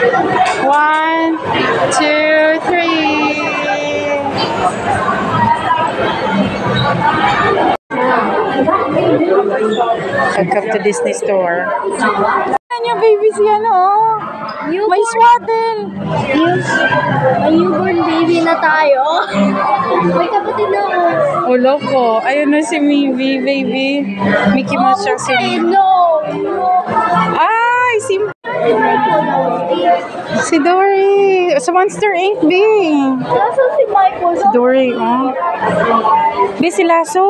1, 2, 3. Welcome to Disney Store. Ano yung baby siya, no? May swaddle. May newborn baby na tayo. May kapatid na ako. Ulo ko. Ayun na si Mivi, baby. Mickey Mouse siya si Okay, no. Ay, si Dory. Sa Monster Inc. B. Nasa si Michael. Si Dory, oh. B, si Lasso.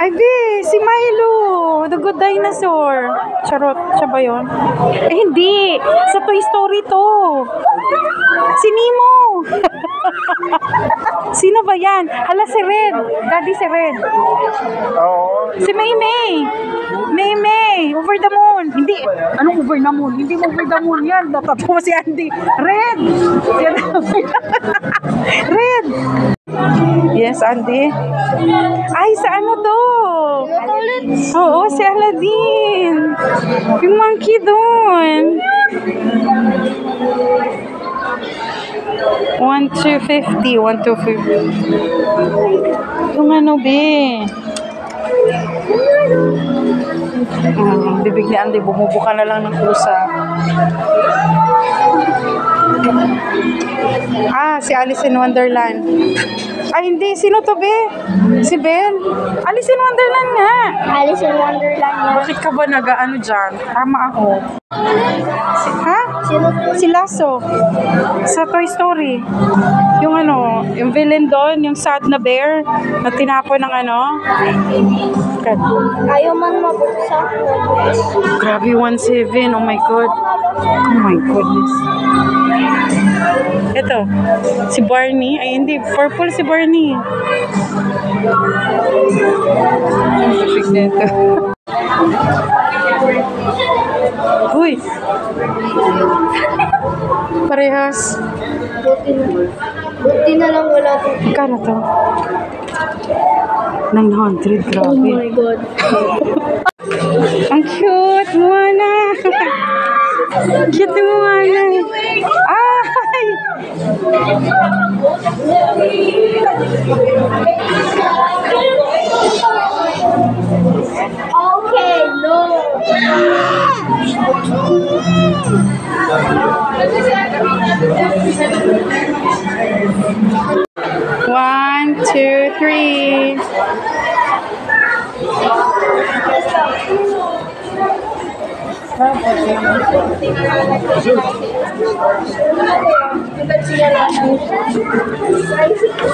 Ay, B, si Milo. The Good Dinosaur. Charot. Siya ba yun? Eh, hindi. Sa Toy Story to. Si Nemo. Sino ba yan? Hala, si Red. Daddy si Red. Si Maymay. Maymay. Over the moon. Hindi. Anong over the moon? Hindi mo over the moon yan. Natatawa si Andy. Red. Red. Yes, Andy. Ay, sa ano to? Oo, si Aladdin. Yung monkey doon. 1,250. 1,250. Yung ano, be. Bibig ni Andy, bumubuka na lang ng kusa. Ah, si Alice in Wonderland. Ay, hindi. Sino to, be? Si Belle? Alice in Wonderland nga. Alice in Wonderland na. Bakit ka ba nag-ano dyan? Tama ako. Ha? Sino to? Si Lasso. Sa Toy Story. Yung ano, yung villain doon, yung sad na bear na tinapon ng ano. God. Ayaw man mabuksan. Grabe, 1.7. Oh my God. Oh my goodness. Ito, si Barney. Ay, hindi. Purple si Barney. Ang bibig na ito. Uy! Parehas. Buti na lang wala to. Kano to? 900, grabe. Oh my God. Ang cute! Moana! Cute ni Moana! Ay! Okay, no. 1, 2, 3.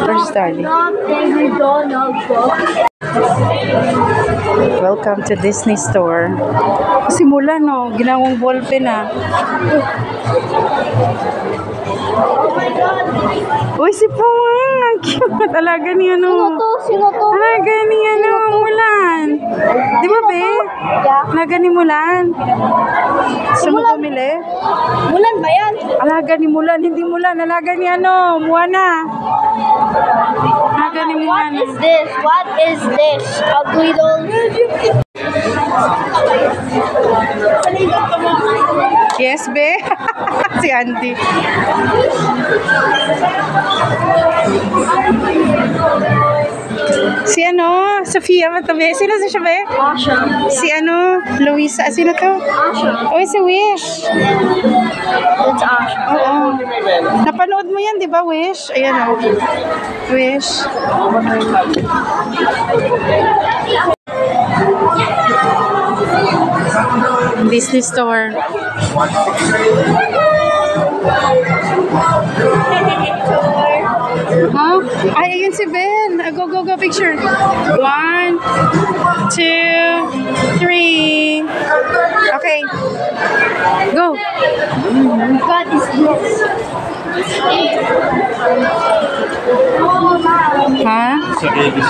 Where's Daddy? Welcome to Disney Store. Simula, no? Ginawang ballpen, ah. Uy, si Pong! Cute! Alaga niya, no? Sino to? Alaga niya, no? Mulan! Di ba, be? Yeah. Alaga ni Mulan. Gusto mo bumili? Mulan ba yan? Alaga ni Mulan. Hindi Mulan. Alaga ni ano? Moana. Alaga ni What Moana. is this? What is this? Ugly doll? Yes, be? Si Andy. Si ano? Sofia Matabe. Sino si siya, be? Asha. Si ano? Luisa. Sino to? Asha. Oy, si Wish. It's Asha. Oo. Napanood mo yan, di ba, Wish? Ayan, o. Wish. Disney Store. Huh? Ay, ayun si Ben. Go, go, go, picture. 1, 2, 3. Okay. Go. What is this? Ha? Sa ABC.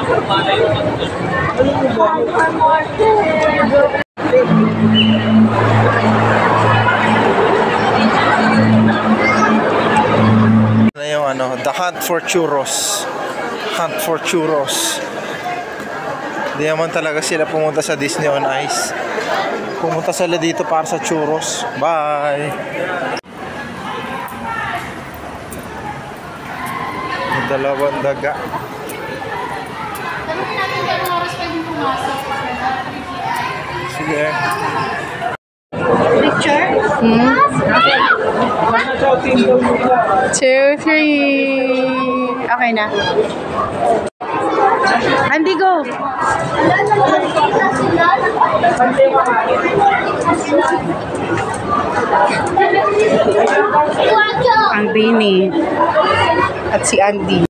Na yung ano, the hunt for churros. Hunt for churros. Di naman talaga sila pumunta sa Disney on Ice. Pumunta sila dito para sa churros. Bye! May dalawang daga. Sige. Picture? 2, 3. Okay na. Andy, go. Ang Bini at si Andy.